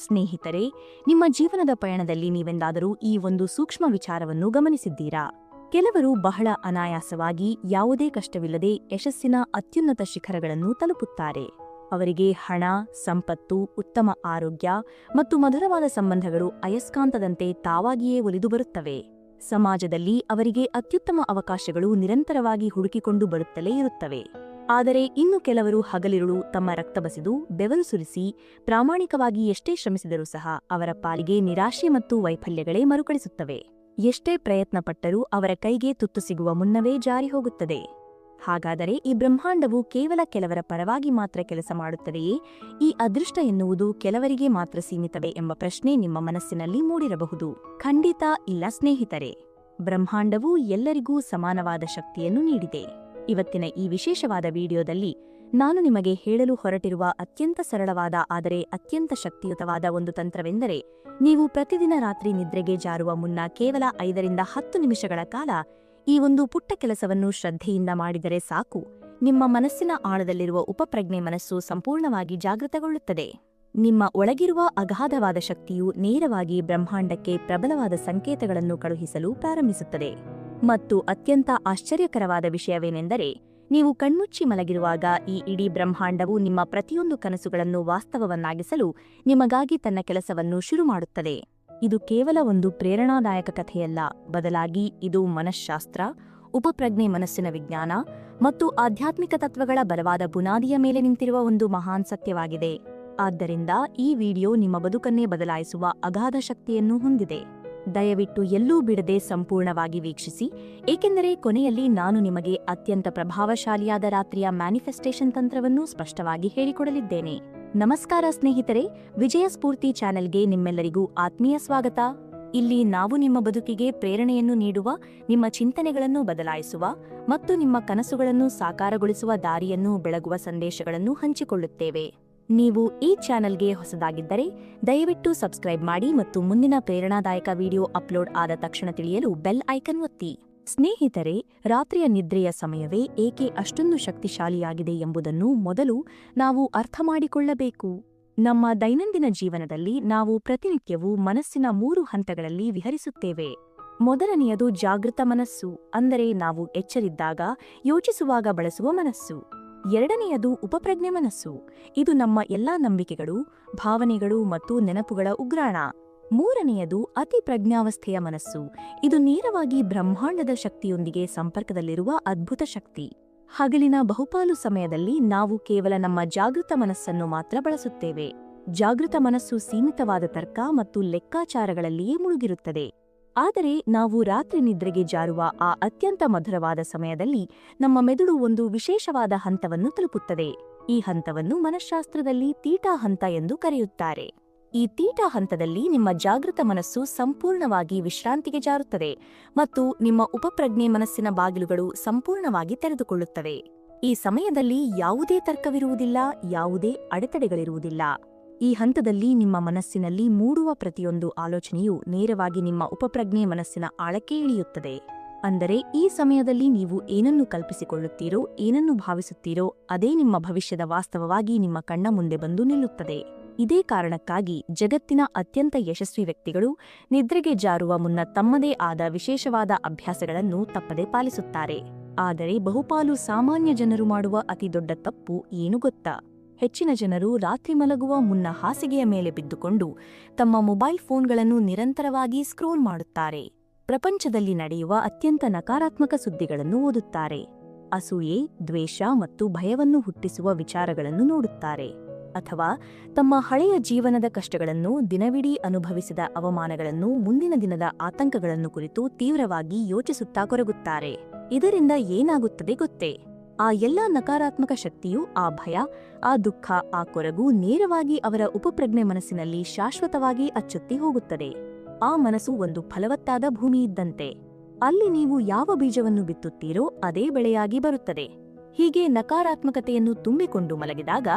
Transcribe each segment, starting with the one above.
ಸ್ನೇಹಿತರೆ, ನಿಮ್ಮ ಜೀವನದ ಪಯಣದಲ್ಲಿ ನೀವೆಂದಾದರೂ ಈ ಒಂದು ಸೂಕ್ಷ್ಮ ವಿಚಾರವನ್ನು ಗಮನಿಸಿದ್ದೀರಾ? ಕೆಲವರು ಬಹಳ ಅನಾಯಾಸವಾಗಿ ಯಾವುದೇ ಕಷ್ಟವಿಲ್ಲದೆ ಯಶಸ್ಸಿನ ಅತ್ಯುನ್ನತ ಶಿಖರಗಳನ್ನು ತಲುಪುತ್ತಾರೆ. ಅವರಿಗೆ ಹಣ, ಸಂಪತ್ತು, ಉತ್ತಮ ಆರೋಗ್ಯ ಮತ್ತು ಮಧುರವಾದ ಸಂಬಂಧಗಳು ಅಯಸ್ಕಾಂತದಂತೆ ತಾವಾಗಿಯೇ ಒಲಿದು ಬರುತ್ತವೆ. ಸಮಾಜದಲ್ಲಿ ಅವರಿಗೆ ಅತ್ಯುತ್ತಮ ಅವಕಾಶಗಳು ನಿರಂತರವಾಗಿ ಹುಡುಕಿಕೊಂಡು ಬರುತ್ತಲೇ ಇರುತ್ತವೆ. ಆದರೆ ಇನ್ನು ಕೆಲವರು ಹಗಲಿರುಳು ತಮ್ಮ ರಕ್ತ ಬಸಿದು ಬೆವರು ಸುರಿಸಿ ಪ್ರಾಮಾಣಿಕವಾಗಿ ಎಷ್ಟೇ ಶ್ರಮಿಸಿದರೂ ಸಹ ಅವರ ಪಾಲಿಗೆ ನಿರಾಶೆ ಮತ್ತು ವೈಫಲ್ಯಗಳೇ ಮರುಕಳಿಸುತ್ತವೆ. ಎಷ್ಟೇ ಪ್ರಯತ್ನಪಟ್ಟರೂ ಅವರ ಕೈಗೆ ತುತ್ತು ಸಿಗುವ ಮುನ್ನವೇ ಜಾರಿ ಹೋಗುತ್ತದೆ. ಹಾಗಾದರೆ ಈ ಬ್ರಹ್ಮಾಂಡವು ಕೇವಲ ಕೆಲವರ ಪರವಾಗಿ ಮಾತ್ರ ಕೆಲಸ ಮಾಡುತ್ತದೆಯೇ? ಈ ಅದೃಷ್ಟ ಎನ್ನುವುದು ಕೆಲವರಿಗೆ ಮಾತ್ರ ಸೀಮಿತವೇ ಎಂಬ ಪ್ರಶ್ನೆ ನಿಮ್ಮ ಮನಸ್ಸಿನಲ್ಲಿ ಮೂಡಿರಬಹುದು. ಖಂಡಿತ ಇಲ್ಲ ಸ್ನೇಹಿತರೆ. ಬ್ರಹ್ಮಾಂಡವು ಎಲ್ಲರಿಗೂ ಸಮಾನವಾದ ಶಕ್ತಿಯನ್ನು ನೀಡಿದೆ. ಇವತ್ತಿನ ಈ ವಿಶೇಷವಾದ ವಿಡಿಯೋದಲ್ಲಿ ನಾನು ನಿಮಗೆ ಹೇಳಲು ಹೊರಟಿರುವ ಅತ್ಯಂತ ಸರಳವಾದ ಆದರೆ ಅತ್ಯಂತ ಶಕ್ತಿಯುತವಾದ ಒಂದು ತಂತ್ರವೆಂದರೆ, ನೀವು ಪ್ರತಿದಿನ ರಾತ್ರಿ ನಿದ್ರೆಗೆ ಜಾರುವ ಮುನ್ನ ಕೇವಲ 5ರಿಂದ 10 ನಿಮಿಷಗಳ ಕಾಲ ಈ ಒಂದು ಪುಟ್ಟ ಕೆಲಸವನ್ನು ಶ್ರದ್ಧೆಯಿಂದ ಮಾಡಿದರೆ ಸಾಕು. ನಿಮ್ಮ ಮನಸ್ಸಿನ ಆಳದಲ್ಲಿರುವ ಉಪಪ್ರಜ್ಞೆ ಮನಸ್ಸು ಸಂಪೂರ್ಣವಾಗಿ ಜಾಗೃತಗೊಳ್ಳುತ್ತದೆ. ನಿಮ್ಮ ಒಳಗಿರುವ ಅಗಾಧವಾದ ಶಕ್ತಿಯು ನೇರವಾಗಿ ಬ್ರಹ್ಮಾಂಡಕ್ಕೆ ಪ್ರಬಲವಾದ ಸಂಕೇತಗಳನ್ನು ಕಳುಹಿಸಲು ಪ್ರಾರಂಭಿಸುತ್ತದೆ. ಮತ್ತು ಅತ್ಯಂತ ಆಶ್ಚರ್ಯಕರವಾದ ವಿಷಯವೇನೆಂದರೆ, ನೀವು ಕಣ್ಮುಚ್ಚಿ ಮಲಗಿರುವಾಗ ಈ ಇಡೀ ಬ್ರಹ್ಮಾಂಡವು ನಿಮ್ಮ ಪ್ರತಿಯೊಂದು ಕನಸುಗಳನ್ನು ವಾಸ್ತವವನ್ನಾಗಿಸಲು ನಿಮಗಾಗಿ ತನ್ನ ಕೆಲಸವನ್ನು ಶುರು ಮಾಡುತ್ತದೆ. ಇದು ಕೇವಲ ಒಂದು ಪ್ರೇರಣಾದಾಯಕ ಕಥೆಯಲ್ಲ, ಬದಲಾಗಿ ಇದು ಮನಃಶಾಸ್ತ್ರ, ಉಪಪ್ರಜ್ಞೆ ಮನಸ್ಸಿನ ವಿಜ್ಞಾನ ಮತ್ತು ಆಧ್ಯಾತ್ಮಿಕ ತತ್ವಗಳ ಬಲವಾದ ಬುನಾದಿಯ ಮೇಲೆ ನಿಂತಿರುವ ಒಂದು ಮಹಾನ್ ಸತ್ಯವಾಗಿದೆ. ಆದ್ದರಿಂದ ಈ ವಿಡಿಯೋ ನಿಮ್ಮ ಬದುಕನ್ನೇ ಬದಲಾಯಿಸುವ ಅಗಾಧ ಶಕ್ತಿಯನ್ನು ಹೊಂದಿದೆ. ದಯವಿಟ್ಟು ಎಲ್ಲೂ ಬಿಡದೆ ಸಂಪೂರ್ಣವಾಗಿ ವೀಕ್ಷಿಸಿ, ಏಕೆಂದರೆ ಕೊನೆಯಲ್ಲಿ ನಾನು ನಿಮಗೆ ಅತ್ಯಂತ ಪ್ರಭಾವಶಾಲಿಯಾದ ರಾತ್ರಿಯ ಮ್ಯಾನಿಫೆಸ್ಟೇಷನ್ ತಂತ್ರವನ್ನು ಸ್ಪಷ್ಟವಾಗಿ ಹೇಳಿಕೊಡಲಿದ್ದೇನೆ. ನಮಸ್ಕಾರ ಸ್ನೇಹಿತರೆ, ವಿಜಯ ಸ್ಫೂರ್ತಿ ಚಾನೆಲ್ಗೆ ನಿಮ್ಮೆಲ್ಲರಿಗೂ ಆತ್ಮೀಯ ಸ್ವಾಗತ. ಇಲ್ಲಿ ನಾವು ನಿಮ್ಮ ಬದುಕಿಗೆ ಪ್ರೇರಣೆಯನ್ನು ನೀಡುವ, ನಿಮ್ಮ ಚಿಂತನೆಗಳನ್ನು ಬದಲಾಯಿಸುವ ಮತ್ತು ನಿಮ್ಮ ಕನಸುಗಳನ್ನು ಸಾಕಾರಗೊಳಿಸುವ ದಾರಿಯನ್ನು ಬೆಳಗುವ ಸಂದೇಶಗಳನ್ನು ಹಂಚಿಕೊಳ್ಳುತ್ತೇವೆ. ನೀವು ಈ ಚಾನೆಲ್ಗೆ ಹೊಸದಾಗಿದ್ದರೆ ದಯವಿಟ್ಟು ಸಬ್ಸ್ಕ್ರೈಬ್ ಮಾಡಿ ಮತ್ತು ಮುಂದಿನ ಪ್ರೇರಣಾದಾಯಕ ವಿಡಿಯೋ ಅಪ್ಲೋಡ್ ಆದ ತಕ್ಷಣ ತಿಳಿಯಲು ಬೆಲ್ ಐಕನ್ ಒತ್ತಿ. ಸ್ನೇಹಿತರೆ, ರಾತ್ರಿಯ ನಿದ್ರೆಯ ಸಮಯವೇ ಏಕೆ ಅಷ್ಟೊಂದು ಶಕ್ತಿಶಾಲಿಯಾಗಿದೆ ಎಂಬುದನ್ನು ಮೊದಲು ನಾವು ಅರ್ಥಮಾಡಿಕೊಳ್ಳಬೇಕು. ನಮ್ಮ ದೈನಂದಿನ ಜೀವನದಲ್ಲಿ ನಾವು ಪ್ರತಿನಿತ್ಯವೂ ಮನಸ್ಸಿನ 3 ಹಂತಗಳಲ್ಲಿ ವಿಹರಿಸುತ್ತೇವೆ. ಮೊದಲನೆಯದು ಜಾಗೃತ ಮನಸ್ಸು, ಅಂದರೆ ನಾವು ಎಚ್ಚರಿದ್ದಾಗ ಯೋಚಿಸುವಾಗ ಬಳಸುವ ಮನಸ್ಸು. ಎರಡನೆಯದು ಉಪಪ್ರಜ್ಞೆ ಮನಸ್ಸು, ಇದು ನಮ್ಮ ಎಲ್ಲಾ ನಂಬಿಕೆಗಳು, ಭಾವನೆಗಳು ಮತ್ತು ನೆನಪುಗಳ ಉಗ್ರಾಣ. ಮೂರನೆಯದು ಅತಿ ಪ್ರಜ್ಞಾವಸ್ಥೆಯ ಮನಸ್ಸು, ಇದು ನೇರವಾಗಿ ಬ್ರಹ್ಮಾಂಡದ ಶಕ್ತಿಯೊಂದಿಗೆ ಸಂಪರ್ಕದಲ್ಲಿರುವ ಅದ್ಭುತ ಶಕ್ತಿ. ಹಗಲಿನ ಬಹುಪಾಲು ಸಮಯದಲ್ಲಿ ನಾವು ಕೇವಲ ನಮ್ಮ ಜಾಗೃತ ಮನಸ್ಸನ್ನು ಮಾತ್ರ ಬಳಸುತ್ತೇವೆ. ಜಾಗೃತ ಮನಸ್ಸು ಸೀಮಿತವಾದ ತರ್ಕ ಮತ್ತು ಲೆಕ್ಕಾಚಾರಗಳಲ್ಲಿಯೇ ಮುಳುಗಿರುತ್ತದೆ. ಆದರೆ ನಾವು ರಾತ್ರಿ ನಿದ್ರೆಗೆ ಜಾರುವ ಆ ಅತ್ಯಂತ ಮಧುರವಾದ ಸಮಯದಲ್ಲಿ ನಮ್ಮ ಮೆದುಳು ಒಂದು ವಿಶೇಷವಾದ ಹಂತವನ್ನು ತಲುಪುತ್ತದೆ. ಈ ಹಂತವನ್ನು ಮನಃಶಾಸ್ತ್ರದಲ್ಲಿ ತೀಟಾ ಹಂತ ಎಂದು ಕರೆಯುತ್ತಾರೆ. ಈ ತೀಟಾ ಹಂತದಲ್ಲಿ ನಿಮ್ಮ ಜಾಗೃತ ಮನಸ್ಸು ಸಂಪೂರ್ಣವಾಗಿ ವಿಶ್ರಾಂತಿಗೆ ಜಾರುತ್ತದೆ ಮತ್ತು ನಿಮ್ಮ ಉಪಪ್ರಜ್ಞೆ ಮನಸ್ಸಿನ ಬಾಗಿಲುಗಳು ಸಂಪೂರ್ಣವಾಗಿ ತೆರೆದುಕೊಳ್ಳುತ್ತವೆ. ಈ ಸಮಯದಲ್ಲಿ ಯಾವುದೇ ತರ್ಕವಿರುವುದಿಲ್ಲ, ಯಾವುದೇ ಅಡೆತಡೆಗಳಿರುವುದಿಲ್ಲ. ಈ ಹಂತದಲ್ಲಿ ನಿಮ್ಮ ಮನಸ್ಸಿನಲ್ಲಿ ಮೂಡುವ ಪ್ರತಿಯೊಂದು ಆಲೋಚನೆಯು ನೇರವಾಗಿ ನಿಮ್ಮ ಉಪಪ್ರಜ್ಞೆ ಮನಸ್ಸಿನ ಆಳಕ್ಕೆ ಇಳಿಯುತ್ತದೆ. ಅಂದರೆ ಈ ಸಮಯದಲ್ಲಿ ನೀವು ಏನನ್ನು ಕಲ್ಪಿಸಿಕೊಳ್ಳುತ್ತೀರೋ, ಏನನ್ನು ಭಾವಿಸುತ್ತೀರೋ ಅದೇ ನಿಮ್ಮ ಭವಿಷ್ಯದ ವಾಸ್ತವವಾಗಿ ನಿಮ್ಮ ಕಣ್ಣ ಮುಂದೆ ಬಂದು ನಿಲ್ಲುತ್ತದೆ. ಇದೇ ಕಾರಣಕ್ಕಾಗಿ ಜಗತ್ತಿನ ಅತ್ಯಂತ ಯಶಸ್ವಿ ವ್ಯಕ್ತಿಗಳು ನಿದ್ರೆಗೆ ಜಾರುವ ಮುನ್ನ ತಮ್ಮದೇ ಆದ ವಿಶೇಷವಾದ ಅಭ್ಯಾಸಗಳನ್ನು ತಪ್ಪದೆ ಪಾಲಿಸುತ್ತಾರೆ. ಆದರೆ ಬಹುಪಾಲು ಸಾಮಾನ್ಯ ಜನರು ಮಾಡುವ ಅತಿದೊಡ್ಡ ತಪ್ಪು ಏನು ಗೊತ್ತಾ? ಹೆಚ್ಚಿನ ಜನರು ರಾತ್ರಿ ಮಲಗುವ ಮುನ್ನ ಹಾಸಿಗೆಯ ಮೇಲೆ ಬಿದ್ದುಕೊಂಡು ತಮ್ಮ ಮೊಬೈಲ್ ಫೋನ್ಗಳನ್ನು ನಿರಂತರವಾಗಿ ಸ್ಕ್ರೋಲ್ ಮಾಡುತ್ತಾರೆ. ಪ್ರಪಂಚದಲ್ಲಿ ನಡೆಯುವ ಅತ್ಯಂತ ನಕಾರಾತ್ಮಕ ಸುದ್ದಿಗಳನ್ನು ಓದುತ್ತಾರೆ. ಅಸೂಯೆ, ದ್ವೇಷ ಮತ್ತು ಭಯವನ್ನು ಹುಟ್ಟಿಸುವ ವಿಚಾರಗಳನ್ನು ನೋಡುತ್ತಾರೆ. ಅಥವಾ ತಮ್ಮ ಹಳೆಯ ಜೀವನದ ಕಷ್ಟಗಳನ್ನು, ದಿನವಿಡೀ ಅನುಭವಿಸಿದ ಅವಮಾನಗಳನ್ನು, ಮುಂದಿನ ದಿನದ ಆತಂಕಗಳನ್ನು ಕುರಿತು ತೀವ್ರವಾಗಿ ಯೋಚಿಸುತ್ತಾ ಕೊರಗುತ್ತಾರೆ. ಇದರಿಂದ ಏನಾಗುತ್ತದೆ ಗೊತ್ತೇ? ಆ ಎಲ್ಲ ನಕಾರಾತ್ಮಕ ಶಕ್ತಿಯು, ಆ ಭಯ, ಆ ದುಃಖ, ಆ ಕೊರಗು ನೇರವಾಗಿ ಅವರ ಉಪಪ್ರಜ್ಞೆ ಮನಸ್ಸಿನಲ್ಲಿ ಶಾಶ್ವತವಾಗಿ ಅಚ್ಚೊತ್ತಿ ಹೋಗುತ್ತದೆ. ಆ ಮನಸ್ಸು ಒಂದು ಫಲವತ್ತಾದ ಭೂಮಿ ಇದ್ದಂತೆ. ಅಲ್ಲಿ ನೀವು ಯಾವ ಬೀಜವನ್ನು ಬಿತ್ತುತ್ತೀರೋ ಅದೇ ಬೆಳೆಯಾಗಿ ಬರುತ್ತದೆ. ಹೀಗೆ ನಕಾರಾತ್ಮಕತೆಯನ್ನು ತುಂಬಿಕೊಂಡು ಮಲಗಿದಾಗ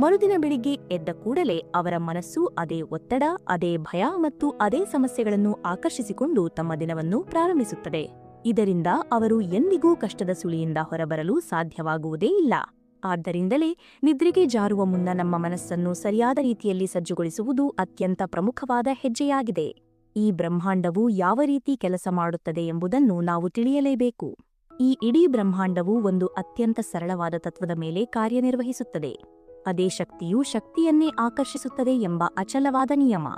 ಮರುದಿನ ಬೆಳಿಗ್ಗೆ ಎದ್ದ ಕೂಡಲೇ ಅವರ ಮನಸ್ಸು ಅದೇ ಒತ್ತಡ, ಅದೇ ಭಯ ಮತ್ತು ಅದೇ ಸಮಸ್ಯೆಗಳನ್ನು ಆಕರ್ಷಿಸಿಕೊಂಡು ತಮ್ಮ ದಿನವನ್ನು ಪ್ರಾರಂಭಿಸುತ್ತದೆ. ಇದರಿಂದ ಅವರು ಎಂದಿಗೂ ಕಷ್ಟದ ಸುಳಿಯಿಂದ ಹೊರಬರಲು ಸಾಧ್ಯವಾಗುವುದೇ ಇಲ್ಲ. ಆದ್ದರಿಂದಲೇ ನಿದ್ರೆಗೆ ಜಾರುವ ಮುನ್ನ ನಮ್ಮ ಮನಸ್ಸನ್ನು ಸರಿಯಾದ ರೀತಿಯಲ್ಲಿ ಸಜ್ಜುಗೊಳಿಸುವುದು ಅತ್ಯಂತ ಪ್ರಮುಖವಾದ ಹೆಜ್ಜೆಯಾಗಿದೆ. ಈ ಬ್ರಹ್ಮಾಂಡವು ಯಾವ ರೀತಿ ಕೆಲಸ ಮಾಡುತ್ತದೆ ಎಂಬುದನ್ನು ನಾವು ತಿಳಿಯಲೇಬೇಕು. ಈ ಇಡೀ ಬ್ರಹ್ಮಾಂಡವು ಒಂದು ಅತ್ಯಂತ ಸರಳವಾದ ತತ್ವದ ಮೇಲೆ ಕಾರ್ಯನಿರ್ವಹಿಸುತ್ತದೆ. ಅದೇ ಶಕ್ತಿಯು ಶಕ್ತಿಯನ್ನೇ ಆಕರ್ಷಿಸುತ್ತದೆ ಎಂಬ ಅಚಲವಾದ ನಿಯಮ.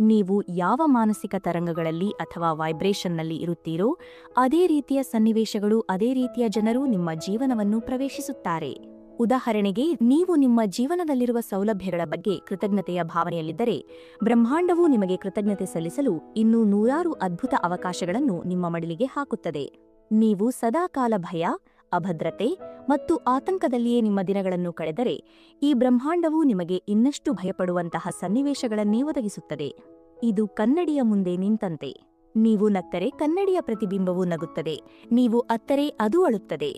ನೀವು ಯಾವ ಮಾನಸಿಕ ತರಂಗಗಳಲ್ಲಿ ಅಥವಾ ವೈಬ್ರೇಷನ್ನಲ್ಲಿ ಇರುತ್ತೀರೋ ಅದೇ ರೀತಿಯ ಸನ್ನಿವೇಶಗಳು, ಅದೇ ರೀತಿಯ ಜನರು ನಿಮ್ಮ ಜೀವನವನ್ನು ಪ್ರವೇಶಿಸುತ್ತಾರೆ. ಉದಾಹರಣೆಗೆ, ನೀವು ನಿಮ್ಮ ಜೀವನದಲ್ಲಿರುವ ಸೌಲಭ್ಯಗಳ ಬಗ್ಗೆ ಕೃತಜ್ಞತೆಯ ಭಾವನೆಯಲ್ಲಿದ್ದರೆ ಬ್ರಹ್ಮಾಂಡವು ನಿಮಗೆ ಕೃತಜ್ಞತೆ ಸಲ್ಲಿಸಲು ಇನ್ನೂ ನೂರಾರು ಅದ್ಭುತ ಅವಕಾಶಗಳನ್ನು ನಿಮ್ಮ ಮಡಿಲಿಗೆ ಹಾಕುತ್ತದೆ. ನೀವು ಸದಾಕಾಲ ಭಯ, ಅಭದ್ರತೆ ಮತ್ತು ಆತಂಕದಲ್ಲಿಯೇ ನಿಮ್ಮ ದಿನಗಳನ್ನು ಕಳೆದರೆ ಈ ಬ್ರಹ್ಮಾಂಡವು ನಿಮಗೆ ಇನ್ನಷ್ಟು ಭಯಪಡುವಂತಹ ಸನ್ನಿವೇಶಗಳನ್ನೇ ಒದಗಿಸುತ್ತದೆ. ಇದು ಕನ್ನಡಿಯ ಮುಂದೆ ನಿಂತಂತೆ. ನೀವು ನಕ್ಕರೆ ಕನ್ನಡಿಯ ಪ್ರತಿಬಿಂಬವು ನಗುತ್ತದೆ, ನೀವು ಅತ್ತರೆ ಅದು ಅಳುತ್ತದೆ.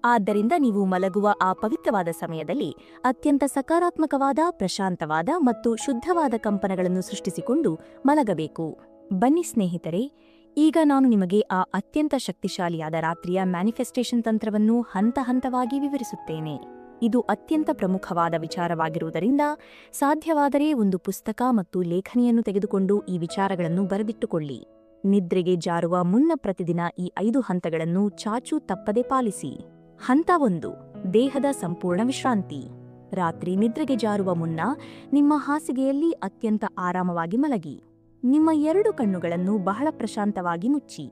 ಆದ್ದರಿಂದ ನೀವು ಮಲಗುವ ಆ ಪವಿತ್ರವಾದ ಸಮಯದಲ್ಲಿ ಅತ್ಯಂತ ಸಕಾರಾತ್ಮಕವಾದ, ಪ್ರಶಾಂತವಾದ ಮತ್ತು ಶುದ್ಧವಾದ ಕಂಪನಗಳನ್ನು ಸೃಷ್ಟಿಸಿಕೊಂಡು ಮಲಗಬೇಕು. ಬನ್ನಿ ಸ್ನೇಹಿತರೆ, ಈಗ ನಾನು ನಿಮಗೆ ಆ ಅತ್ಯಂತ ಶಕ್ತಿಶಾಲಿಯಾದ ರಾತ್ರಿಯ ಮ್ಯಾನಿಫೆಸ್ಟೇಷನ್ ತಂತ್ರವನ್ನು ಹಂತ ಹಂತವಾಗಿ ವಿವರಿಸುತ್ತೇನೆ. ಇದು ಅತ್ಯಂತ ಪ್ರಮುಖವಾದ ವಿಚಾರವಾಗಿರುವುದರಿಂದ ಸಾಧ್ಯವಾದರೆ ಒಂದು ಪುಸ್ತಕ ಮತ್ತು ಲೇಖನಿಯನ್ನು ತೆಗೆದುಕೊಂಡು ಈ ವಿಚಾರಗಳನ್ನು ಬರೆದಿಟ್ಟುಕೊಳ್ಳಿ. ನಿದ್ರೆಗೆ ಜಾರುವ ಮುನ್ನ ಪ್ರತಿದಿನ ಈ 5 ಹಂತಗಳನ್ನು ಚಾಚೂ ತಪ್ಪದೆ ಪಾಲಿಸಿ. ಹಂತ 1: ದೇಹದ ಸಂಪೂರ್ಣ ವಿಶ್ರಾಂತಿ. ರಾತ್ರಿ ನಿದ್ರೆಗೆ ಜಾರುವ ಮುನ್ನ ನಿಮ್ಮ ಹಾಸಿಗೆಯಲ್ಲಿ ಅತ್ಯಂತ ಆರಾಮವಾಗಿ ಮಲಗಿ. ನಿಮ್ಮ 2 ಕಣ್ಣುಗಳನ್ನು ಬಹಳ ಪ್ರಶಾಂತವಾಗಿ ಮುಚ್ಚಿ.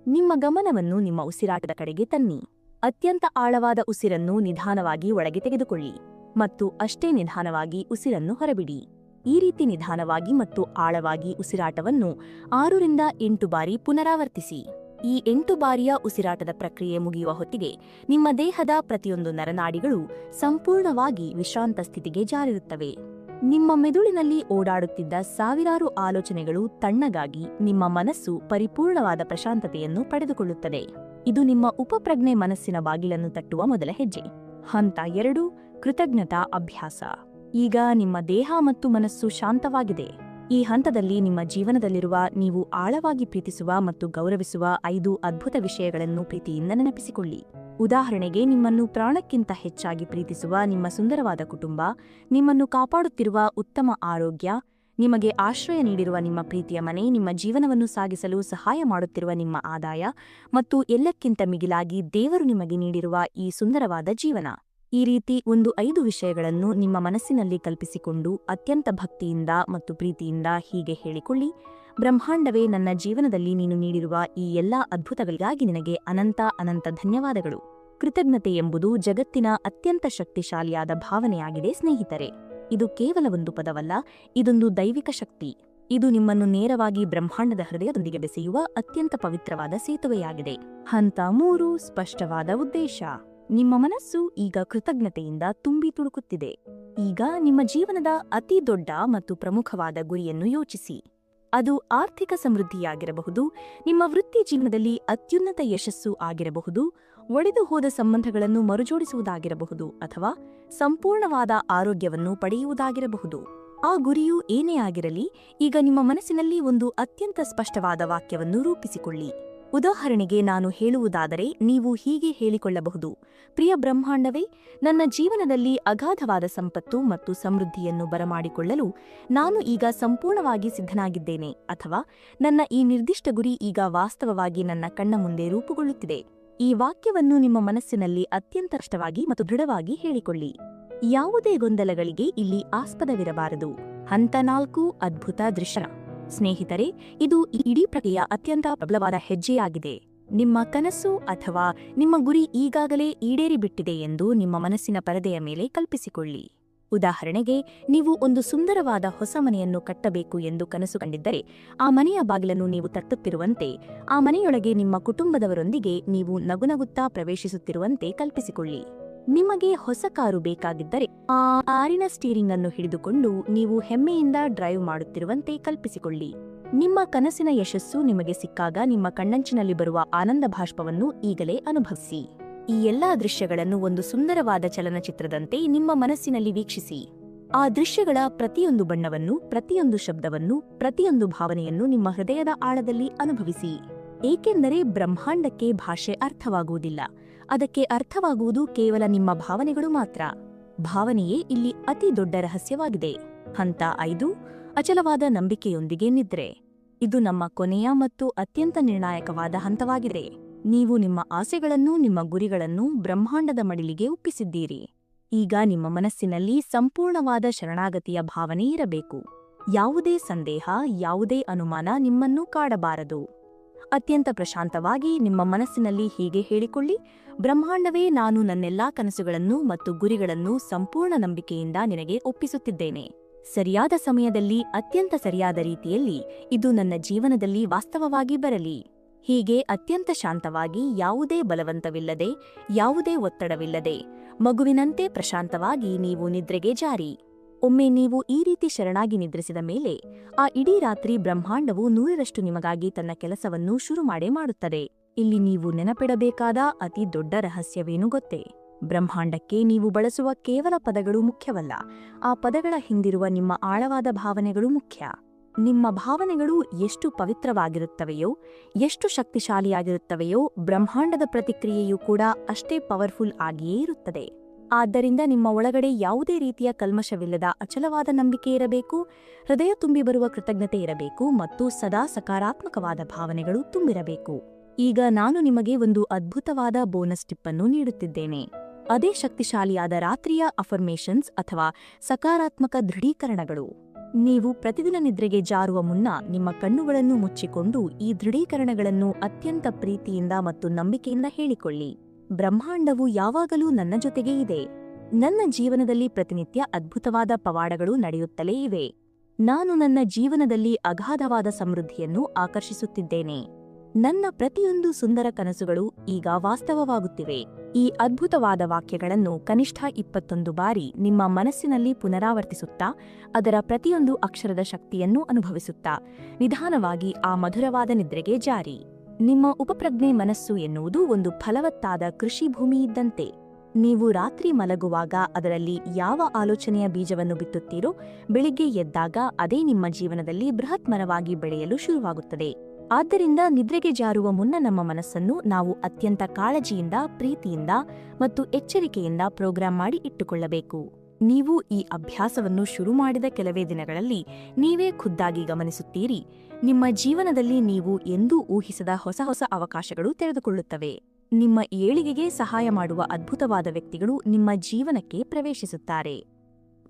ನಿಮ್ಮ ಗಮನವನ್ನು ನಿಮ್ಮ ಉಸಿರಾಟದ ಕಡೆಗೆ ತನ್ನಿ. ಅತ್ಯಂತ ಆಳವಾದ ಉಸಿರನ್ನು ನಿಧಾನವಾಗಿ ಒಳಗೆ ತೆಗೆದುಕೊಳ್ಳಿ ಮತ್ತು ಅಷ್ಟೇ ನಿಧಾನವಾಗಿ ಉಸಿರನ್ನು ಹೊರಬಿಡಿ. ಈ ರೀತಿ ನಿಧಾನವಾಗಿ ಮತ್ತು ಆಳವಾಗಿ ಉಸಿರಾಟವನ್ನು 6 ರಿಂದ 8 ಬಾರಿ ಪುನರಾವರ್ತಿಸಿ. ಈ 8 ಬಾರಿಯ ಉಸಿರಾಟದ ಪ್ರಕ್ರಿಯೆ ಮುಗಿಯುವ ಹೊತ್ತಿಗೆ ನಿಮ್ಮ ದೇಹದ ಪ್ರತಿಯೊಂದು ನರನಾಡಿಗಳು ಸಂಪೂರ್ಣವಾಗಿ ವಿಶ್ರಾಂತ ಸ್ಥಿತಿಗೆ ಜಾರಿರುತ್ತವೆ. ನಿಮ್ಮ ಮೆದುಳಿನಲ್ಲಿ ಓಡಾಡುತ್ತಿದ್ದ ಸಾವಿರಾರು ಆಲೋಚನೆಗಳು ತಣ್ಣಗಾಗಿ ನಿಮ್ಮ ಮನಸ್ಸು ಪರಿಪೂರ್ಣವಾದ ಪ್ರಶಾಂತತೆಯನ್ನು ಪಡೆದುಕೊಳ್ಳುತ್ತದೆ. ಇದು ನಿಮ್ಮ ಉಪಪ್ರಜ್ಞೆ ಮನಸ್ಸಿನ ಬಾಗಿಲನ್ನು ತಟ್ಟುವ ಮೊದಲ ಹೆಜ್ಜೆ. ಹಂತ 2: ಕೃತಜ್ಞತಾ ಅಭ್ಯಾಸ. ಈಗ ನಿಮ್ಮ ದೇಹ ಮತ್ತು ಮನಸ್ಸು ಶಾಂತವಾಗಿದೆ. ಈ ಹಂತದಲ್ಲಿ ನಿಮ್ಮ ಜೀವನದಲ್ಲಿರುವ ನೀವು ಆಳವಾಗಿ ಪ್ರೀತಿಸುವ ಮತ್ತು ಗೌರವಿಸುವ 5 ಅದ್ಭುತ ವಿಷಯಗಳನ್ನು ಪ್ರೀತಿಯಿಂದ ನೆನಪಿಸಿಕೊಳ್ಳಿ. ಉದಾಹರಣೆಗೆ, ನಿಮ್ಮನ್ನು ಪ್ರಾಣಕ್ಕಿಂತ ಹೆಚ್ಚಾಗಿ ಪ್ರೀತಿಸುವ ನಿಮ್ಮ ಸುಂದರವಾದ ಕುಟುಂಬ, ನಿಮ್ಮನ್ನು ಕಾಪಾಡುತ್ತಿರುವ ಉತ್ತಮ ಆರೋಗ್ಯ, ನಿಮಗೆ ಆಶ್ರಯ ನೀಡಿರುವ ನಿಮ್ಮ ಪ್ರೀತಿಯ ಮನೆ, ನಿಮ್ಮ ಜೀವನವನ್ನು ಸಾಗಿಸಲು ಸಹಾಯ ಮಾಡುತ್ತಿರುವ ನಿಮ್ಮ ಆದಾಯ ಮತ್ತು ಎಲ್ಲಕ್ಕಿಂತ ಮಿಗಿಲಾಗಿ ದೇವರು ನಿಮಗೆ ನೀಡಿರುವ ಈ ಸುಂದರವಾದ ಜೀವನ. ಈ ರೀತಿ ಒಂದು 5 ವಿಷಯಗಳನ್ನು ನಿಮ್ಮ ಮನಸ್ಸಿನಲ್ಲಿ ಕಲ್ಪಿಸಿಕೊಂಡು ಅತ್ಯಂತ ಭಕ್ತಿಯಿಂದ ಮತ್ತು ಪ್ರೀತಿಯಿಂದ ಹೀಗೆ ಹೇಳಿಕೊಳ್ಳಿ: ಬ್ರಹ್ಮಾಂಡವೇ, ನನ್ನ ಜೀವನದಲ್ಲಿ ನೀನು ನೀಡಿರುವ ಈ ಎಲ್ಲಾ ಅದ್ಭುತಗಳಿಗಾಗಿ ನಿನಗೆ ಅನಂತ ಅನಂತ ಧನ್ಯವಾದಗಳು. ಕೃತಜ್ಞತೆ ಎಂಬುದು ಜಗತ್ತಿನ ಅತ್ಯಂತ ಶಕ್ತಿಶಾಲಿಯಾದ ಭಾವನೆಯಾಗಿದೆ ಸ್ನೇಹಿತರೆ. ಇದು ಕೇವಲ ಒಂದು ಪದವಲ್ಲ, ಇದೊಂದು ದೈವಿಕ ಶಕ್ತಿ. ಇದು ನಿಮ್ಮನ್ನು ನೇರವಾಗಿ ಬ್ರಹ್ಮಾಂಡದ ಹೃದಯದೊಂದಿಗೆ ಬೆಸೆಯುವ ಅತ್ಯಂತ ಪವಿತ್ರವಾದ ಸೇತುವೆಯಾಗಿದೆ. ಹಂತ 3: ಸ್ಪಷ್ಟವಾದ ಉದ್ದೇಶ. ನಿಮ್ಮ ಮನಸ್ಸು ಈಗ ಕೃತಜ್ಞತೆಯಿಂದ ತುಂಬಿ ತುಳುಕುತ್ತಿದೆ. ಈಗ ನಿಮ್ಮ ಜೀವನದ ಅತಿ ದೊಡ್ಡ ಮತ್ತು ಪ್ರಮುಖವಾದ ಗುರಿಯನ್ನು ಯೋಚಿಸಿ. ಅದು ಆರ್ಥಿಕ ಸಮೃದ್ಧಿಯಾಗಿರಬಹುದು, ನಿಮ್ಮ ವೃತ್ತಿ ಜೀವನದಲ್ಲಿ ಅತ್ಯುನ್ನತ ಯಶಸ್ಸು ಆಗಿರಬಹುದು, ಒಡೆದು ಹೋದ ಸಂಬಂಧಗಳನ್ನು ಮರುಜೋಡಿಸುವುದಾಗಿರಬಹುದು, ಅಥವಾ ಸಂಪೂರ್ಣವಾದ ಆರೋಗ್ಯವನ್ನು ಪಡೆಯುವುದಾಗಿರಬಹುದು. ಆ ಗುರಿಯು ಏನೇ ಆಗಿರಲಿ, ಈಗ ನಿಮ್ಮ ಮನಸ್ಸಿನಲ್ಲಿ ಒಂದು ಅತ್ಯಂತ ಸ್ಪಷ್ಟವಾದ ವಾಕ್ಯವನ್ನು ರೂಪಿಸಿಕೊಳ್ಳಿ. ಉದಾಹರಣೆಗೆ, ನಾನು ಹೇಳುವುದಾದರೆ ನೀವು ಹೀಗೆ ಹೇಳಿಕೊಳ್ಳಬಹುದು: ಪ್ರಿಯ ಬ್ರಹ್ಮಾಂಡವೇ, ನನ್ನ ಜೀವನದಲ್ಲಿ ಅಗಾಧವಾದ ಸಂಪತ್ತು ಮತ್ತು ಸಮೃದ್ಧಿಯನ್ನು ಬರಮಾಡಿಕೊಳ್ಳಲು ನಾನು ಈಗ ಸಂಪೂರ್ಣವಾಗಿ ಸಿದ್ಧನಾಗಿದ್ದೇನೆ. ಅಥವಾ, ನನ್ನ ಈ ನಿರ್ದಿಷ್ಟ ಗುರಿ ಈಗ ವಾಸ್ತವವಾಗಿ ನನ್ನ ಕಣ್ಣ ಮುಂದೆ ರೂಪುಗೊಳ್ಳುತ್ತಿದೆ. ಈ ವಾಕ್ಯವನ್ನು ನಿಮ್ಮ ಮನಸ್ಸಿನಲ್ಲಿ ಅತ್ಯಂತ ಸ್ಪಷ್ಟವಾಗಿ ಮತ್ತು ದೃಢವಾಗಿ ಹೇಳಿಕೊಳ್ಳಿ. ಯಾವುದೇ ಗೊಂದಲಗಳಿಗೆ ಇಲ್ಲಿ ಆಸ್ಪದವಿರಬಾರದು. ಹಂತ 4: ಅದ್ಭುತ ದೃಶ್ಯ. ಸ್ನೇಹಿತರೆ, ಇದು ಈ ಇಡೀ ಪ್ರಕ್ರಿಯೆಯ ಅತ್ಯಂತ ಪ್ರಬಲವಾದ ಹೆಜ್ಜೆಯಾಗಿದೆ. ನಿಮ್ಮ ಕನಸು ಅಥವಾ ನಿಮ್ಮ ಗುರಿ ಈಗಾಗಲೇ ಈಡೇರಿಬಿಟ್ಟಿದೆ ಎಂದು ನಿಮ್ಮ ಮನಸ್ಸಿನ ಪರದೆಯ ಮೇಲೆ ಕಲ್ಪಿಸಿಕೊಳ್ಳಿ. ಉದಾಹರಣೆಗೆ, ನೀವು ಒಂದು ಸುಂದರವಾದ ಹೊಸ ಮನೆಯನ್ನು ಕಟ್ಟಬೇಕು ಎಂದು ಕನಸು ಕಂಡಿದ್ದರೆ, ಆ ಮನೆಯ ಬಾಗಿಲನ್ನು ನೀವು ತಟ್ಟುತ್ತಿರುವಂತೆ, ಆ ಮನೆಯೊಳಗೆ ನಿಮ್ಮ ಕುಟುಂಬದವರೊಂದಿಗೆ ನೀವು ನಗುನಗುತ್ತಾ ಪ್ರವೇಶಿಸುತ್ತಿರುವಂತೆ ಕಲ್ಪಿಸಿಕೊಳ್ಳಿ. ನಿಮಗೆ ಹೊಸ ಕಾರು ಬೇಕಾಗಿದ್ದರೆ, ಆ ಕಾರಿನ ಸ್ಟೀರಿಂಗ್ ಅನ್ನು ಹಿಡಿದುಕೊಂಡು ನೀವು ಹೆಮ್ಮೆಯಿಂದ ಡ್ರೈವ್ ಮಾಡುತ್ತಿರುವಂತೆ ಕಲ್ಪಿಸಿಕೊಳ್ಳಿ. ನಿಮ್ಮ ಕನಸಿನ ಯಶಸ್ಸು ನಿಮಗೆ ಸಿಕ್ಕಾಗ ನಿಮ್ಮ ಕಣ್ಣಂಚಿನಲ್ಲಿ ಬರುವ ಆನಂದ ಭಾಷ್ಪವನ್ನು ಈಗಲೇ ಅನುಭವಿಸಿ. ಈ ಎಲ್ಲಾ ದೃಶ್ಯಗಳನ್ನು ಒಂದು ಸುಂದರವಾದ ಚಲನಚಿತ್ರದಂತೆ ನಿಮ್ಮ ಮನಸ್ಸಿನಲ್ಲಿ ವೀಕ್ಷಿಸಿ. ಆ ದೃಶ್ಯಗಳ ಪ್ರತಿಯೊಂದು ಬಣ್ಣವನ್ನು, ಪ್ರತಿಯೊಂದು ಶಬ್ದವನ್ನು, ಪ್ರತಿಯೊಂದು ಭಾವನೆಯನ್ನು ನಿಮ್ಮ ಹೃದಯದ ಆಳದಲ್ಲಿ ಅನುಭವಿಸಿ. ಏಕೆಂದರೆ ಬ್ರಹ್ಮಾಂಡಕ್ಕೆ ಭಾಷೆ ಅರ್ಥವಾಗುವುದಿಲ್ಲ, ಅದಕ್ಕೆ ಅರ್ಥವಾಗುವುದು ಕೇವಲ ನಿಮ್ಮ ಭಾವನೆಗಳು ಮಾತ್ರ. ಭಾವನೆಯೇ ಇಲ್ಲಿ ಅತಿ ದೊಡ್ಡ ರಹಸ್ಯವಾಗಿದೆ. ಹಂತ 5: ಅಚಲವಾದ ನಂಬಿಕೆಯೊಂದಿಗೆ ನಿದ್ರೆ. ಇದು ನಮ್ಮ ಕೊನೆಯ ಮತ್ತು ಅತ್ಯಂತ ನಿರ್ಣಾಯಕವಾದ ಹಂತವಾಗಿದೆ. ನೀವು ನಿಮ್ಮ ಆಸೆಗಳನ್ನು, ನಿಮ್ಮ ಗುರಿಗಳನ್ನು ಬ್ರಹ್ಮಾಂಡದ ಮಡಿಲಿಗೆ ಒಪ್ಪಿಸಿದ್ದೀರಿ. ಈಗ ನಿಮ್ಮ ಮನಸ್ಸಿನಲ್ಲಿ ಸಂಪೂರ್ಣವಾದ ಶರಣಾಗತಿಯ ಭಾವನೆ ಇರಬೇಕು. ಯಾವುದೇ ಸಂದೇಹ, ಯಾವುದೇ ಅನುಮಾನ ನಿಮ್ಮನ್ನು ಕಾಡಬಾರದು. ಅತ್ಯಂತ ಪ್ರಶಾಂತವಾಗಿ ನಿಮ್ಮ ಮನಸ್ಸಿನಲ್ಲಿ ಹೀಗೆ ಹೇಳಿಕೊಳ್ಳಿ: ಬ್ರಹ್ಮಾಂಡವೇ, ನಾನು ನನ್ನೆಲ್ಲಾ ಕನಸುಗಳನ್ನು ಮತ್ತು ಗುರಿಗಳನ್ನು ಸಂಪೂರ್ಣ ನಂಬಿಕೆಯಿಂದ ನಿನಗೆ ಒಪ್ಪಿಸುತ್ತಿದ್ದೇನೆ. ಸರಿಯಾದ ಸಮಯದಲ್ಲಿ, ಅತ್ಯಂತ ಸರಿಯಾದ ರೀತಿಯಲ್ಲಿ ಇದು ನನ್ನ ಜೀವನದಲ್ಲಿ ವಾಸ್ತವವಾಗಿ ಬರಲಿ. ಹೀಗೆ ಅತ್ಯಂತ ಶಾಂತವಾಗಿ, ಯಾವುದೇ ಬಲವಂತವಿಲ್ಲದೆ, ಯಾವುದೇ ಒತ್ತಡವಿಲ್ಲದೆ, ಮಗುವಿನಂತೆ ಪ್ರಶಾಂತವಾಗಿ ನೀವು ನಿದ್ರೆಗೆ ಜಾರಿ. ಒಮ್ಮೆ ನೀವು ಈ ರೀತಿ ಶರಣಾಗಿ ನಿದ್ರಿಸಿದ ಮೇಲೆ ಆ ಇಡೀ ರಾತ್ರಿ ಬ್ರಹ್ಮಾಂಡವು 100ರಷ್ಟು ನಿಮಗಾಗಿ ತನ್ನ ಕೆಲಸವನ್ನು ಶುರು ಮಾಡುತ್ತದೆ. ಇಲ್ಲಿ ನೀವು ನೆನಪಿಡಬೇಕಾದ ಅತಿ ದೊಡ್ಡ ರಹಸ್ಯವೇನು ಗೊತ್ತೇ? ಬ್ರಹ್ಮಾಂಡಕ್ಕೆ ನೀವು ಬಳಸುವ ಕೇವಲ ಪದಗಳು ಮುಖ್ಯವಲ್ಲ, ಆ ಪದಗಳ ಹಿಂದಿರುವ ನಿಮ್ಮ ಆಳವಾದ ಭಾವನೆಗಳು ಮುಖ್ಯ. ನಿಮ್ಮ ಭಾವನೆಗಳು ಎಷ್ಟು ಪವಿತ್ರವಾಗಿರುತ್ತವೆಯೋ, ಎಷ್ಟು ಶಕ್ತಿಶಾಲಿಯಾಗಿರುತ್ತವೆಯೋ, ಬ್ರಹ್ಮಾಂಡದ ಪ್ರತಿಕ್ರಿಯೆಯೂ ಕೂಡ ಅಷ್ಟೇ ಪವರ್ಫುಲ್ ಆಗಿಯೇ ಇರುತ್ತದೆ. ಆದ್ದರಿಂದ ನಿಮ್ಮ ಒಳಗಡೆ ಯಾವುದೇ ರೀತಿಯ ಕಲ್ಮಶವಿಲ್ಲದ ಅಚಲವಾದ ನಂಬಿಕೆ ಇರಬೇಕು, ಹೃದಯ ತುಂಬಿ ಬರುವ ಕೃತಜ್ಞತೆ ಇರಬೇಕು ಮತ್ತು ಸದಾ ಸಕಾರಾತ್ಮಕವಾದ ಭಾವನೆಗಳು ತುಂಬಿರಬೇಕು. ಈಗ ನಾನು ನಿಮಗೆ ಒಂದು ಅದ್ಭುತವಾದ ಬೋನಸ್ ಟಿಪ್ ಅನ್ನು ನೀಡುತ್ತಿದ್ದೇನೆ. ಅದೇ ಶಕ್ತಿಶಾಲಿಯಾದ ರಾತ್ರಿಯ ಅಫರ್ಮೇಷನ್ಸ್ ಅಥವಾ ಸಕಾರಾತ್ಮಕ ದೃಢೀಕರಣಗಳು. ನೀವು ಪ್ರತಿದಿನ ನಿದ್ರೆಗೆ ಜಾರುವ ಮುನ್ನ ನಿಮ್ಮ ಕಣ್ಣುಗಳನ್ನು ಮುಚ್ಚಿಕೊಂಡು ಈ ದೃಢೀಕರಣಗಳನ್ನು ಅತ್ಯಂತ ಪ್ರೀತಿಯಿಂದ ಮತ್ತು ನಂಬಿಕೆಯಿಂದ ಹೇಳಿಕೊಳ್ಳಿ: ಬ್ರಹ್ಮಾಂಡವು ಯಾವಾಗಲೂ ನನ್ನ ಜೊತೆಗೇ ಇದೆ. ನನ್ನ ಜೀವನದಲ್ಲಿ ಪ್ರತಿನಿತ್ಯ ಅದ್ಭುತವಾದ ಪವಾಡಗಳು ನಡೆಯುತ್ತಲೇ ಇವೆ. ನಾನು ನನ್ನ ಜೀವನದಲ್ಲಿ ಅಗಾಧವಾದ ಸಮೃದ್ಧಿಯನ್ನು ಆಕರ್ಷಿಸುತ್ತಿದ್ದೇನೆ. ನನ್ನ ಪ್ರತಿಯೊಂದು ಸುಂದರ ಕನಸುಗಳು ಈಗ ವಾಸ್ತವವಾಗುತ್ತಿವೆ. ಈ ಅದ್ಭುತವಾದ ವಾಕ್ಯಗಳನ್ನು ಕನಿಷ್ಠ 21 ಬಾರಿ ನಿಮ್ಮ ಮನಸ್ಸಿನಲ್ಲಿ ಪುನರಾವರ್ತಿಸುತ್ತಾ, ಅದರ ಪ್ರತಿಯೊಂದು ಅಕ್ಷರದ ಶಕ್ತಿಯನ್ನು ಅನುಭವಿಸುತ್ತಾ, ನಿಧಾನವಾಗಿ ಆ ಮಧುರವಾದ ನಿದ್ರೆಗೆ ಜಾರಿ. ನಿಮ್ಮ ಉಪಪ್ರಜ್ಞೆ ಮನಸ್ಸು ಎನ್ನುವುದು ಒಂದು ಫಲವತ್ತಾದ ಕೃಷಿ ಭೂಮಿ ಇದ್ದಂತೆ. ನೀವು ರಾತ್ರಿ ಮಲಗುವಾಗ ಅದರಲ್ಲಿ ಯಾವ ಆಲೋಚನೆಯ ಬೀಜವನ್ನು ಬಿತ್ತುತ್ತೀರೋ, ಬೆಳಿಗ್ಗೆ ಎದ್ದಾಗ ಅದೇ ನಿಮ್ಮ ಜೀವನದಲ್ಲಿ ಬೃಹತ್ ಮರವಾಗಿ ಬೆಳೆಯಲು ಶುರುವಾಗುತ್ತದೆ. ಆದ್ದರಿಂದ ನಿದ್ರೆಗೆ ಜಾರುವ ಮುನ್ನ ನಮ್ಮ ಮನಸ್ಸನ್ನು ನಾವು ಅತ್ಯಂತ ಕಾಳಜಿಯಿಂದ, ಪ್ರೀತಿಯಿಂದ ಮತ್ತು ಎಚ್ಚರಿಕೆಯಿಂದ ಪ್ರೋಗ್ರಾಂ ಮಾಡಿ ಇಟ್ಟುಕೊಳ್ಳಬೇಕು. ನೀವು ಈ ಅಭ್ಯಾಸವನ್ನು ಶುರು ಮಾಡಿದ ಕೆಲವೇ ದಿನಗಳಲ್ಲಿ ನೀವೇ ಖುದ್ದಾಗಿ ಗಮನಿಸುತ್ತೀರಿ, ನಿಮ್ಮ ಜೀವನದಲ್ಲಿ ನೀವು ಎಂದೂ ಊಹಿಸದ ಹೊಸ ಹೊಸ ಅವಕಾಶಗಳು ತೆರೆದುಕೊಳ್ಳುತ್ತವೆ. ನಿಮ್ಮ ಏಳಿಗೆಗೆ ಸಹಾಯ ಮಾಡುವ ಅದ್ಭುತವಾದ ವ್ಯಕ್ತಿಗಳು ನಿಮ್ಮ ಜೀವನಕ್ಕೆ ಪ್ರವೇಶಿಸುತ್ತಾರೆ.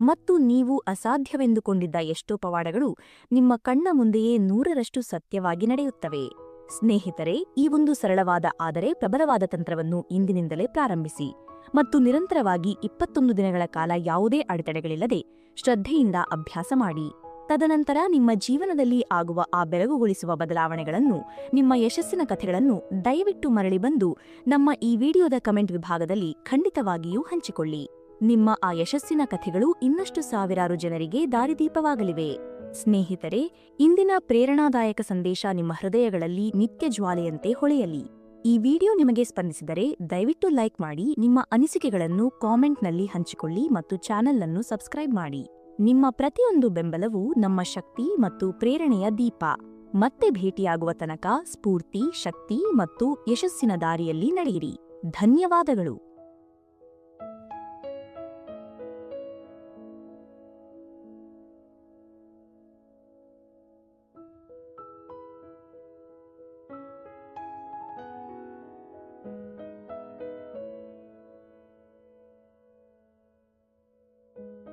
ಮತ್ತು ನೀವು ಅಸಾಧ್ಯವೆಂದುಕೊಂಡಿದ್ದ ಎಷ್ಟೋ ಪವಾಡಗಳು ನಿಮ್ಮ ಕಣ್ಣ ಮುಂದೆಯೇ 100ರಷ್ಟು ಸತ್ಯವಾಗಿ ನಡೆಯುತ್ತವೆ. ಸ್ನೇಹಿತರೆ, ಈ ಒಂದು ಸರಳವಾದ ಆದರೆ ಪ್ರಬಲವಾದ ತಂತ್ರವನ್ನು ಇಂದಿನಿಂದಲೇ ಪ್ರಾರಂಭಿಸಿ ಮತ್ತು ನಿರಂತರವಾಗಿ 21 ದಿನಗಳ ಕಾಲ ಯಾವುದೇ ಅಡೆತಡೆಗಳಿಲ್ಲದೆ ಶ್ರದ್ಧೆಯಿಂದ ಅಭ್ಯಾಸ ಮಾಡಿ. ತದನಂತರ ನಿಮ್ಮ ಜೀವನದಲ್ಲಿ ಆಗುವ ಆ ಬೆರಗುಗೊಳಿಸುವ ಬದಲಾವಣೆಗಳನ್ನು, ನಿಮ್ಮ ಯಶಸ್ಸಿನ ಕಥೆಗಳನ್ನು ದಯವಿಟ್ಟು ಮರಳಿ ಬಂದು ನಮ್ಮ ಈ ವಿಡಿಯೋದ ಕಮೆಂಟ್ ವಿಭಾಗದಲ್ಲಿ ಖಂಡಿತವಾಗಿಯೂ ಹಂಚಿಕೊಳ್ಳಿ. ನಿಮ್ಮ ಆ ಯಶಸ್ಸಿನ ಕಥೆಗಳು ಇನ್ನಷ್ಟು ಸಾವಿರಾರು ಜನರಿಗೆ ದಾರಿದೀಪವಾಗಲಿವೆ. ಸ್ನೇಹಿತರೆ, ಇಂದಿನ ಪ್ರೇರಣಾದಾಯಕ ಸಂದೇಶ ನಿಮ್ಮ ಹೃದಯಗಳಲ್ಲಿ ನಿತ್ಯ ಜ್ವಾಲೆಯಂತೆ ಹೊಳೆಯಲಿ. ಈ ವಿಡಿಯೋ ನಿಮಗೆ ಸ್ಪಂದಿಸಿದರೆ ದಯವಿಟ್ಟು ಲೈಕ್ ಮಾಡಿ, ನಿಮ್ಮ ಅನಿಸಿಕೆಗಳನ್ನು ಕಾಮೆಂಟ್ನಲ್ಲಿ ಹಂಚಿಕೊಳ್ಳಿ ಮತ್ತು ಚಾನೆಲ್ ಅನ್ನು ಸಬ್ಸ್ಕ್ರೈಬ್ ಮಾಡಿ. ನಿಮ್ಮ ಪ್ರತಿಯೊಂದು ಬೆಂಬಲವು ನಮ್ಮ ಶಕ್ತಿ ಮತ್ತು ಪ್ರೇರಣೆಯ ದೀಪ. ಮತ್ತೆ ಭೇಟಿಯಾಗುವ ತನಕ ಸ್ಫೂರ್ತಿ, ಶಕ್ತಿ ಮತ್ತು ಯಶಸ್ಸಿನ ದಾರಿಯಲ್ಲಿ ನಡೆಯಿರಿ. ಧನ್ಯವಾದಗಳು.